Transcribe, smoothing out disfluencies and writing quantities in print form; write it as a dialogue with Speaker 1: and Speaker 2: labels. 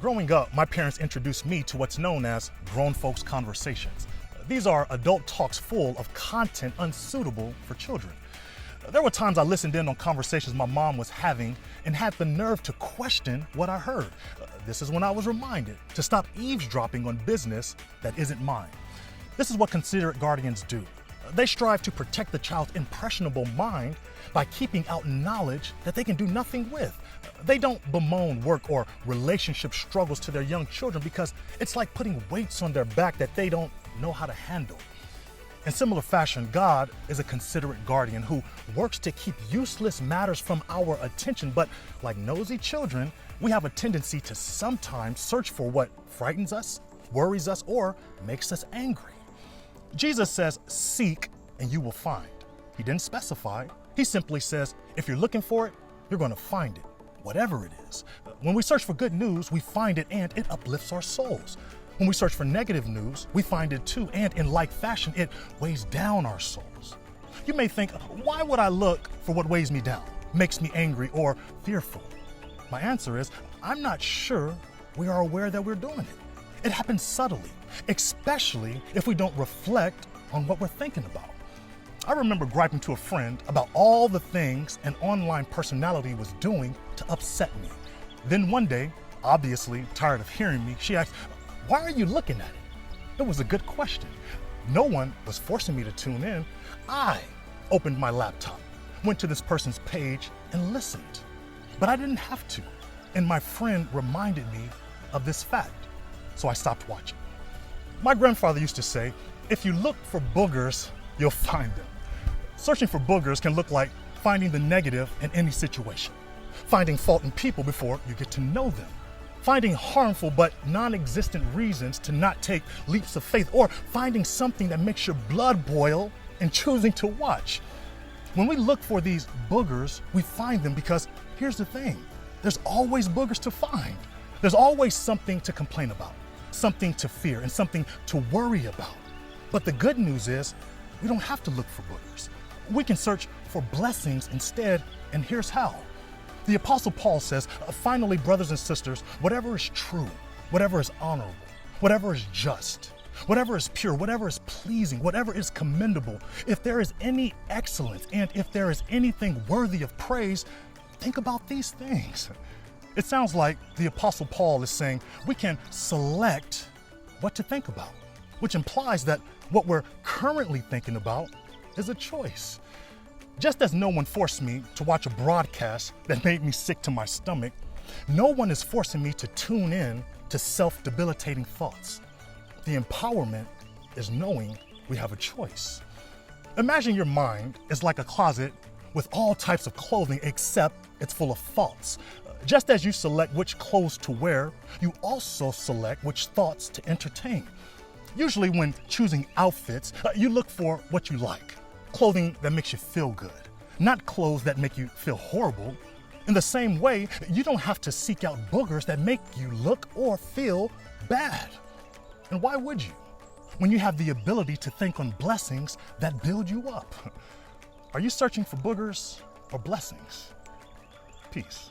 Speaker 1: Growing up, my parents introduced me to what's known as grown folks conversations. These are adult talks full of content unsuitable for children. There were times I listened in on conversations my mom was having and had the nerve to question what I heard. This is when I was reminded to stop eavesdropping on business that isn't mine. This is what considerate guardians do. They strive to protect the child's impressionable mind by keeping out knowledge that they can do nothing with. They don't bemoan work or relationship struggles to their young children because it's like putting weights on their back that they don't know how to handle. In similar fashion, God is a considerate guardian who works to keep useless matters from our attention, but like nosy children, we have a tendency to sometimes search for what frightens us, worries us, or makes us angry. Jesus says, "Seek and you will find." He didn't specify. He simply says, if you're looking for it, you're going to find it, whatever it is. When we search for good news, we find it and it uplifts our souls. When we search for negative news, we find it too, and in like fashion, it weighs down our souls. You may think, why would I look for what weighs me down, makes me angry or fearful? My answer is, I'm not sure we are aware that we're doing it. It happens subtly, especially if we don't reflect on what we're thinking about. I remember griping to a friend about all the things an online personality was doing to upset me. Then one day, obviously tired of hearing me, she asked, "Why are you looking at it?" It was a good question. No one was forcing me to tune in. I opened my laptop, went to this person's page, and listened. But I didn't have to. And my friend reminded me of this fact. So I stopped watching. My grandfather used to say, if you look for boogers, you'll find them. Searching for boogers can look like finding the negative in any situation, finding fault in people before you get to know them, finding harmful but non-existent reasons to not take leaps of faith, or finding something that makes your blood boil and choosing to watch. When we look for these boogers, we find them because here's the thing, there's always boogers to find. There's always something to complain about, something to fear, and something to worry about. But the good news is we don't have to look for boogers. We can search for blessings instead, and here's how. The Apostle Paul says, finally, brothers and sisters, whatever is true, whatever is honorable, whatever is just, whatever is pure, whatever is pleasing, whatever is commendable, if there is any excellence, and if there is anything worthy of praise, think about these things. It sounds like the Apostle Paul is saying we can select what to think about, which implies that what we're currently thinking about is a choice. Just as no one forced me to watch a broadcast that made me sick to my stomach, no one is forcing me to tune in to self-debilitating thoughts. The empowerment is knowing we have a choice. Imagine your mind is like a closet with all types of clothing except it's full of thoughts. Just as you select which clothes to wear, you also select which thoughts to entertain. Usually when choosing outfits, you look for what you like. Clothing that makes you feel good, not clothes that make you feel horrible. In the same way, you don't have to seek out boogers that make you look or feel bad. And why would you, when you have the ability to think on blessings that build you up? Are you searching for boogers or blessings? Peace.